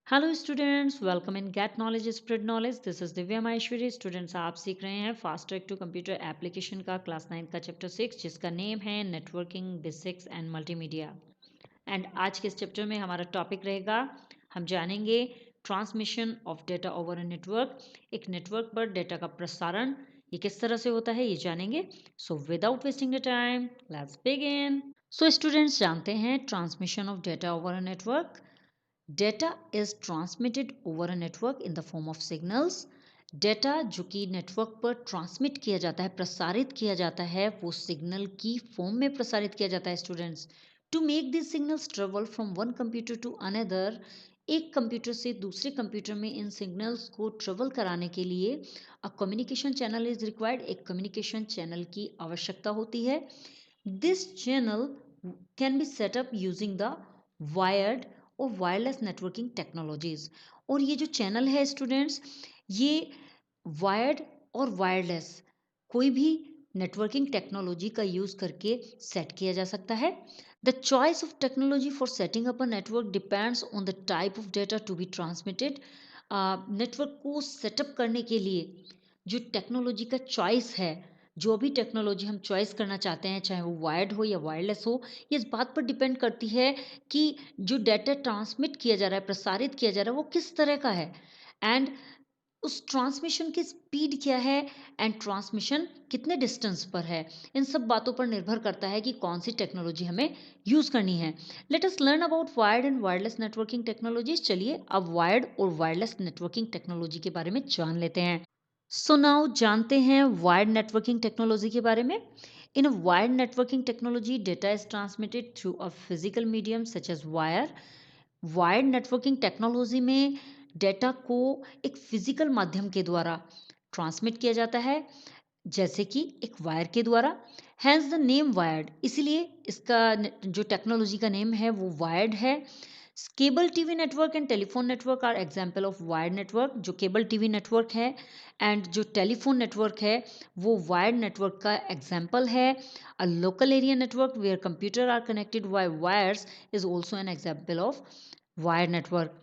Hello students, welcome in get knowledge spread knowledge. This is Divya Maheshwari. Students, आप सीख रहे हैं fast track to computer application का class 9 का चैप्टर 6, जिसका नेम है networking basics and multimedia. And आज के इस चैप्टर में हमारा टॉपिक रहेगा, हम जानेंगे transmission of data over a network. एक नेटवर्क पर डेटा का प्रसारण ये किस तरह से होता है, ये जानेंगे। So without wasting the time, let's begin. So students, जानते हैं transmission of data over a network. Data is transmitted over a network in the form of signals. Data जो कि नेटवर्क पर ट्रांसमिट किया जाता है, प्रसारित किया जाता है, वो सिग्नल की फॉर्म में प्रसारित किया जाता है students. To make this signals travel from one computer to another, एक कंप्यूटर से दूसरे कंप्यूटर में इन सिग्नल्स को ट्रेवल कराने के लिए a communication channel is required, एक कम्युनिकेशन चैनल की आवश्यकता होती है। This channel can be set up using the wired और वायरलेस नेटवर्किंग टेक्नोलॉजीज। और ये जो चैनल है स्टूडेंट्स, ये वायर्ड और वायरलेस कोई भी नेटवर्किंग टेक्नोलॉजी का यूज करके सेट किया जा सकता है। The choice of technology for setting up a network depends on the type of data to be transmitted. Network को सेटअप करने के लिए जो टेक्नोलॉजी का चॉइस है, जो भी टेक्नोलॉजी हम चॉइस करना चाहते हैं, चाहे वो वायर्ड हो या वायरलेस हो, ये इस बात पर डिपेंड करती है कि जो डाटा ट्रांसमिट किया जा रहा है, प्रसारित किया जा रहा है, वो किस तरह का है, एंड उस ट्रांसमिशन की स्पीड क्या है, एंड ट्रांसमिशन कितने डिस्टेंस पर है। इन सब बातों पर निर्भर करता है कि कौन सी टेक्नोलॉजी हमें यूज़ करनी है। Let us learn about wired and wireless networking technologies. चलिए अब वायर्ड और वायरलेस नेटवर्किंग टेक्नोलॉजी के बारे में जान लेते हैं। सो नाउ जानते हैं वायर्ड नेटवर्किंग टेक्नोलॉजी के बारे में। In wired networking technology, data is transmitted through a physical medium such as wire. Wired networking technology में डेटा को एक फिजिकल माध्यम के द्वारा ट्रांसमिट किया जाता है, जैसे कि एक वायर के द्वारा। हैंस द नेम वायर्ड, इसीलिए इसका जो टेक्नोलॉजी का नेम है वो वायर्ड है। Cable TV network and telephone network are example of wired network. जो केबल टीवी नेटवर्क है एंड जो टेलीफोन नेटवर्क है, वो वायर्ड नेटवर्क का एग्जाम्पल है। A local area network where computer are connected by wires is also an example of wire network.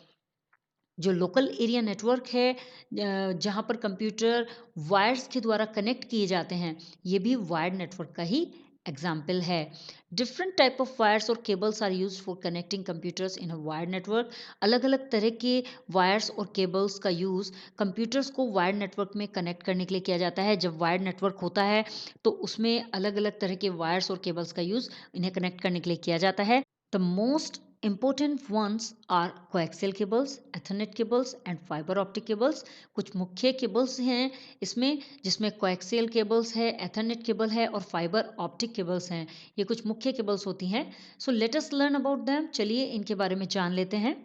जो local area network है, जहाँ पर कंप्यूटर वायर्स के द्वारा कनेक्ट किए जाते हैं, ये भी वायर्ड नेटवर्क का ही एग्जाम्पल है। डिफरेंट टाइप ऑफ वायर्स और cables are use for connecting computers in a wired network. अलग अलग तरह के वायर्स और केबल्स का यूज़ कंप्यूटर्स को वायर्ड नेटवर्क में कनेक्ट करने के लिए किया जाता है। जब वायर्ड नेटवर्क होता है तो उसमें अलग अलग तरह के वायर्स और केबल्स का यूज़ इन्हें कनेक्ट करने के लिए किया जाता है। The most important ones are coaxial cables, Ethernet cables and fiber optic cables। कुछ मुख्य केबल्स हैं इसमें, जिसमें coaxial cables है, Ethernet केबल है और fiber optic cables हैं। ये कुछ मुख्य केबल्स होती हैं। So let us learn about them। चलिए इनके बारे में जान लेते हैं।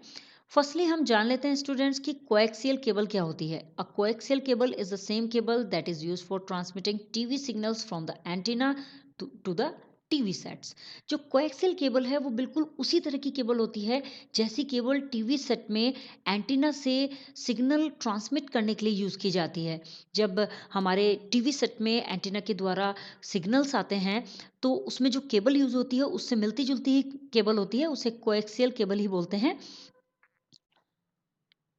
फर्स्टली हम जान लेते हैं स्टूडेंट्स की कोएक्सियल केबल क्या होती है। A coaxial cable is the same cable that is used for transmitting TV signals from the antenna to the TV sets. जो कोएक्सियल केबल है वो बिल्कुल उसी तरह की केबल होती है जैसी केबल टीवी सेट में एंटीना से सिग्नल ट्रांसमिट करने के लिए यूज़ की जाती है। जब हमारे टीवी सेट में एंटीना के द्वारा सिग्नल्स आते हैं तो उसमें जो केबल यूज़ होती है उससे मिलती जुलती ही केबल होती है, उसे कोएक्सियल केबल ही बोलते हैं।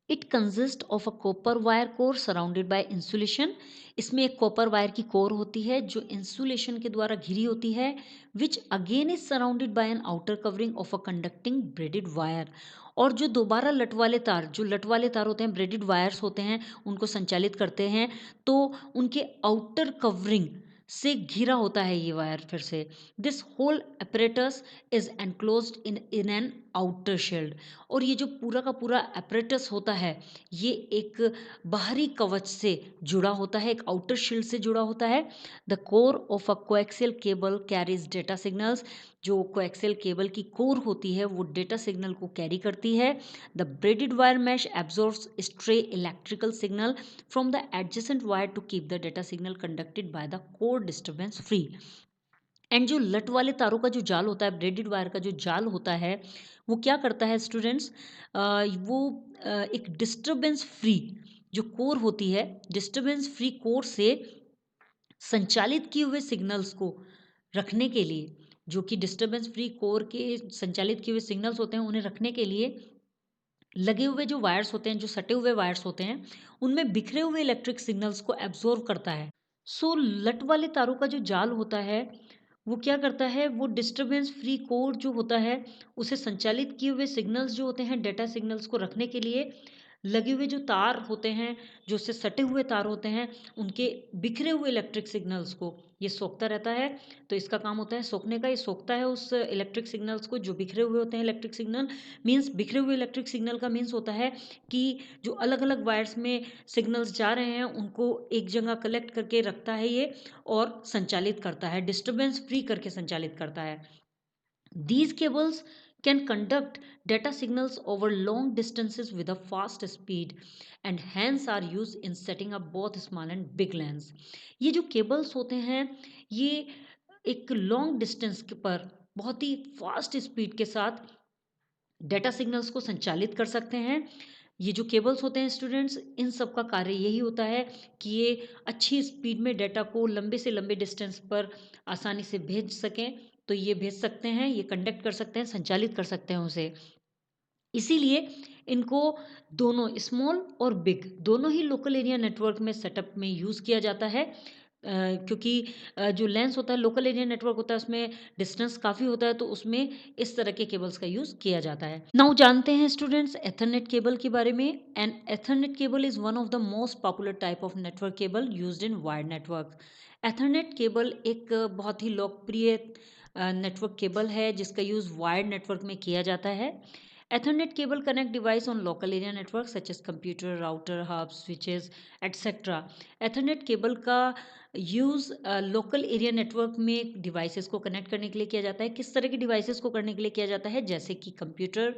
It consist of a copper wire core surrounded by insulation. इसमें एक कॉपर वायर की कोर होती है जो इंसुलेशन के द्वारा घिरी होती है, which again is surrounded by an outer covering of a conducting braided wire. और जो दोबारा लट वाले तार, जो लट वाले तार होते हैं, ब्रेडेड वायर्स होते हैं, उनको संचालित करते हैं, तो उनके आउटर कवरिंग से घिरा होता है ये वायर फिर से। This whole apparatus is enclosed in an outer shield. और ये जो पूरा का पूरा apparatus होता है, ये एक बाहरी कवच से जुड़ा होता है, एक आउटर शील्ड से जुड़ा होता है। The core of a coaxial cable carries data signals. जो कोएक्सियल केबल की कोर होती है वो डेटा सिग्नल को कैरी करती है। The braided wire mesh absorbs stray electrical signal from the adjacent wire to keep the data signal conducted by the core disturbance free. And जो लट वाले तारों का जो जाल होता है, ब्रेडेड वायर का जो जाल होता है, वो क्या करता है स्टूडेंट्स, वो एक डिस्टरबेंस फ्री जो कोर होती है, डिस्टरबेंस फ्री कोर से संचालित किए हुए सिग्नल्स को रखने के लिए, जो कि डिस्टरबेंस फ्री कोर के संचालित किए हुए सिग्नल्स होते हैं, उन्हें रखने के लिए लगे हुए जो वायर्स होते हैं, जो सटे हुए वायर्स होते हैं, उनमें बिखरे हुए इलेक्ट्रिक सिग्नल्स को एब्जॉर्ब करता है। सो लट वाले तारों का जो जाल होता है, वो क्या करता है, वो डिस्टरबेंस फ्री कोड जो होता है, उसे संचालित किए हुए सिग्नल्स जो होते हैं, डेटा सिग्नल्स को रखने के लिए लगे हुए जो तार होते हैं, जो उससे सटे हुए तार होते हैं, उनके बिखरे हुए इलेक्ट्रिक सिग्नल्स को ये सोखता रहता है। तो इसका काम होता है सोखने का, ये सोखता है उस इलेक्ट्रिक सिग्नल्स को जो बिखरे हुए होते हैं इलेक्ट्रिक सिग्नल। मीन्स बिखरे हुए इलेक्ट्रिक सिग्नल का मीन्स होता है कि जो अलग अलग वायर्स में सिग्नल्स जा रहे हैं उनको एक जगह कलेक्ट करके रखता है ये, और संचालित करता है, डिस्टर्बेंस फ्री करके संचालित करता है। These cables can conduct data signals over long distances with a fast speed and hence are used in setting up both small and big LANs. ये जो केबल्स होते हैं, ये एक लॉन्ग डिस्टेंस पर बहुत ही फास्ट स्पीड के साथ डेटा सिग्नल्स को संचालित कर सकते हैं। ये जो केबल्स होते हैं स्टूडेंट्स, इन सब का कार्य यही होता है कि ये अच्छी स्पीड में डेटा को लंबे से लंबे डिस्टेंस पर आसानी से भेज सकें। तो ये भेज सकते हैं, ये कंडक्ट कर सकते हैं, संचालित कर सकते हैं उसे। इसीलिए इनको दोनों स्मॉल और बिग दोनों ही लोकल एरिया नेटवर्क में सेटअप में यूज़ किया जाता है। क्योंकि जो लेंस होता है, लोकल एरिया नेटवर्क होता है, उसमें डिस्टेंस काफ़ी होता है, तो उसमें इस तरह के केबल्स का यूज़ किया जाता है। नाउ जानते हैं स्टूडेंट्स एथरनेट केबल के बारे में। And Ethernet cable is one of the most popular type of network cable used in wired network. Ethernet cable एक बहुत ही लोकप्रिय नेटवर्क केबल है जिसका यूज़ वायर्ड नेटवर्क में किया जाता है। Ethernet cable connect device on local area network such as computer, router, hubs, switches, etc. Ethernet cable का यूज़ लोकल एरिया नेटवर्क में डिवाइसेस को कनेक्ट करने के लिए किया जाता है। किस तरह की डिवाइसेस को करने के लिए किया जाता है? जैसे कि कंप्यूटर,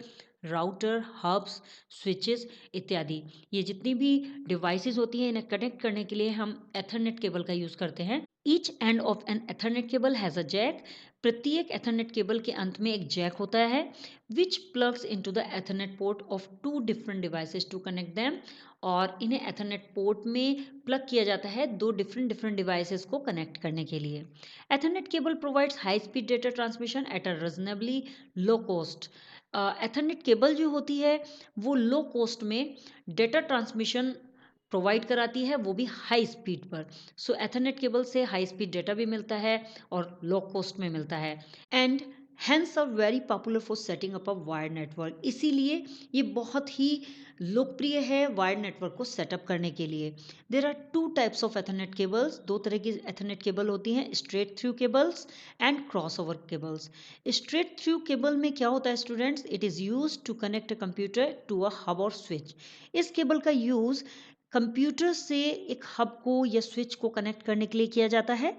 राउटर, हब्स, स्विचेस इत्यादि। ये जितनी भी डिवाइसेस होती हैं, इन्हें कनेक्ट करने के लिए हम एथरनेट केबल का यूज़ करते हैं। Each end of an Ethernet cable has a jack. प्रत्येक एथरनेट केबल के अंत में एक जैक होता है which plugs into the ethernet port of two different devices to connect them। और इन्हें एथरनेट पोर्ट में प्लग किया जाता है दो डिफरेंट डिवाइसेस को कनेक्ट करने के लिए। Ethernet cable provides high speed data transmission at a reasonably low cost. Ethernet cable जो होती है वो लो कॉस्ट में डेटा ट्रांसमिशन प्रोवाइड कराती है, वो भी हाई स्पीड पर। सो एथरनेट केबल से हाई स्पीड डेटा भी मिलता है और लो कॉस्ट में मिलता है। And hence are very popular for setting up a wired network. इसीलिए ये बहुत ही लोकप्रिय है वायर्ड नेटवर्क को सेटअप करने के लिए। There are two types of Ethernet cables. दो तरह की एथरनेट केबल होती हैं, straight through cables and cross over cables. Straight through cable में क्या होता है students? It is use to connect a computer to a hub or switch. इस केबल का यूज़ कंप्यूटर से एक हब को या स्विच को कनेक्ट करने के लिए किया जाता है।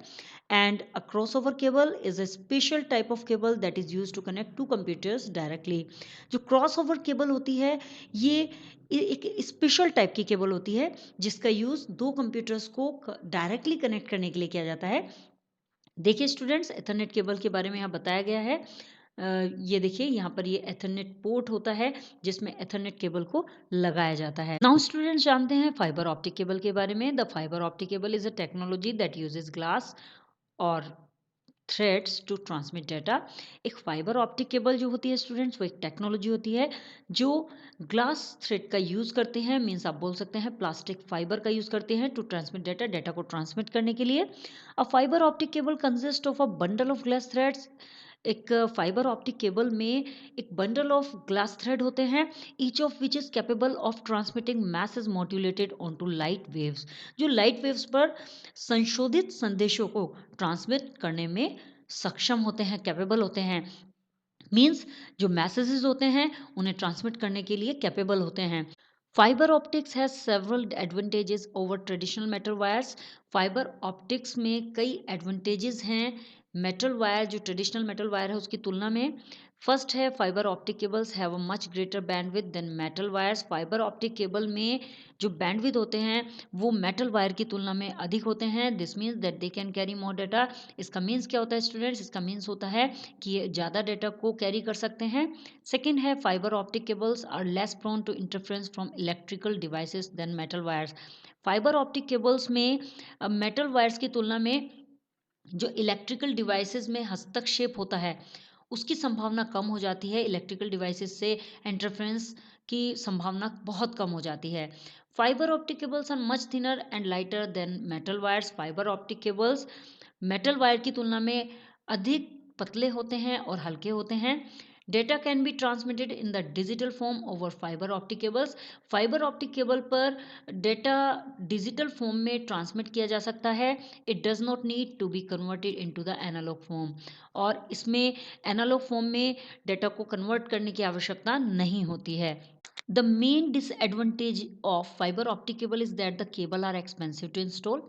And a crossover cable is a special type of cable that is use to connect two computers directly. जो क्रॉसओवर केबल होती है ये एक स्पेशल टाइप की केबल होती है जिसका यूज दो कंप्यूटर्स को डायरेक्टली कनेक्ट करने के लिए किया जाता है। देखिए स्टूडेंट्स, एथरनेट केबल के बारे में यहाँ बताया गया है। ये देखिए यहाँ पर ये एथरनेट पोर्ट होता है जिसमें एथरनेट केबल को लगाया जाता है। नाउ स्टूडेंट्स जानते हैं फाइबर ऑप्टिक केबल के बारे में। The fibre optic cable is a technology that uses glass और थ्रेड्स टू ट्रांसमिट डाटा। एक फाइबर ऑप्टिक केबल जो होती है स्टूडेंट्स, वो एक टेक्नोलॉजी होती है जो ग्लास थ्रेड का यूज़ करते हैं। मीन्स आप बोल सकते हैं प्लास्टिक फाइबर का यूज़ करते हैं टू ट्रांसमिट डाटा को ट्रांसमिट करने के लिए। A fibre optic cable consist of a bundle of glass threads. एक फाइबर ऑप्टिक केबल में एक बंडल ऑफ ग्लास थ्रेड होते हैं, each of which is capable of transmitting message modulated onto light waves. जो light waves पर संशोधित संदेशों को ट्रांसमिट करने में सक्षम होते हैं, कैपेबल होते हैं। मीन्स जो मैसेजेस होते हैं उन्हें ट्रांसमिट करने के लिए कैपेबल होते हैं। Fibre optics has several advantages over traditional metal wires. Fibre optics में कई एडवांटेजेस हैं मेटल वायर, जो ट्रेडिशनल मेटल वायर है उसकी तुलना में। फर्स्ट है fibre optic cables have a much greater bandwidth than metal wires. Fibre optic cable में जो बैंडविड्थ होते हैं वो मेटल वायर की तुलना में अधिक होते हैं। This means that they can carry more data. इसका मीन्स क्या होता है स्टूडेंट्स? इसका मीन्स होता है कि ये ज़्यादा डाटा को कैरी कर सकते हैं। सेकेंड है fibre optic cables are less prone to interference from electrical devices than metal wires. Fibre optic cables में मेटल वायर्स की तुलना में जो इलेक्ट्रिकल डिवाइसेस में हस्तक्षेप होता है उसकी संभावना कम हो जाती है। इलेक्ट्रिकल डिवाइसेस से इंटरफ्रेंस की संभावना बहुत कम हो जाती है। Fibre optic cables are much thinner and lighter than metal wires. Fibre optic cables metal wire की तुलना में अधिक पतले होते हैं और हल्के होते हैं। Data can be transmitted in the digital form over fibre optic cables. Fibre optic cable पर डेटा डिजिटल फॉर्म में ट्रांसमिट किया जा सकता है। It does not need to be converted into the analogue form, और इसमें एनालॉग फॉर्म में data को कन्वर्ट करने की आवश्यकता नहीं होती है। The main disadvantage of fiber optic cable is that the cable are expensive to install.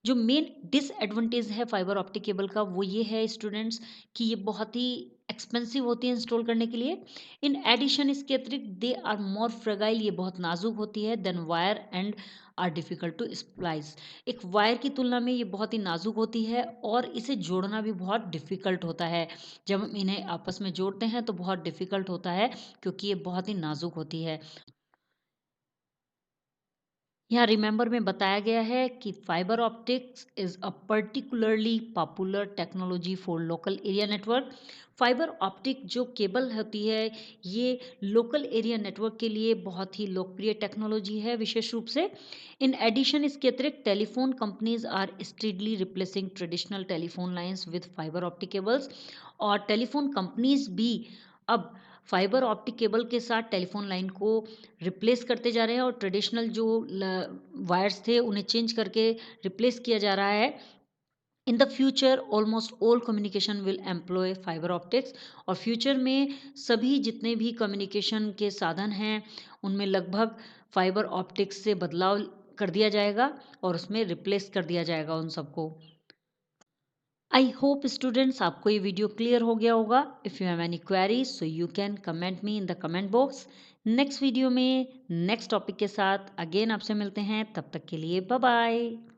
जो मेन डिसएडवांटेज है फाइबर ऑप्टिक केबल का वो ये है स्टूडेंट्स कि ये बहुत ही एक्सपेंसिव होती है इंस्टॉल करने के लिए। इन एडिशन इसके अतिरिक्त दे आर मोर फ्रेगाइल, ये बहुत नाजुक होती है than wire and are difficult to splice. एक वायर की तुलना में ये बहुत ही नाजुक होती है और इसे जोड़ना भी बहुत डिफ़िकल्ट होता है। जब हम इन्हें आपस में जोड़ते हैं तो बहुत डिफ़िकल्ट होता है क्योंकि ये बहुत ही नाजुक होती है। यहाँ रिमेंबर में बताया गया है कि fibre optics is a particularly popular technology for local area network. Fibre optic जो केबल होती है ये लोकल एरिया नेटवर्क के लिए बहुत ही लोकप्रिय टेक्नोलॉजी है विशेष रूप से। इन एडिशन इसके अतिरिक्त telephone companies are strictly replacing traditional telephone lines with fibre optic cables, और टेलीफोन कंपनीज भी अब फाइबर ऑप्टिक केबल के साथ टेलीफोन लाइन को रिप्लेस करते जा रहे हैं और ट्रेडिशनल जो वायर्स थे उन्हें चेंज करके रिप्लेस किया जा रहा है। In the future almost all communication will employ fibre optics, और फ्यूचर में सभी जितने भी कम्युनिकेशन के साधन हैं उनमें लगभग फाइबर ऑप्टिक्स से बदलाव कर दिया जाएगा और उसमें रिप्लेस कर दिया जाएगा उन सबको। आई होप स्टूडेंट्स आपको ये वीडियो क्लियर हो गया होगा। If you have any queries so you can comment me in the comment box. Next video में नेक्स्ट टॉपिक के साथ अगेन आपसे मिलते हैं, तब तक के लिए बाय बाय।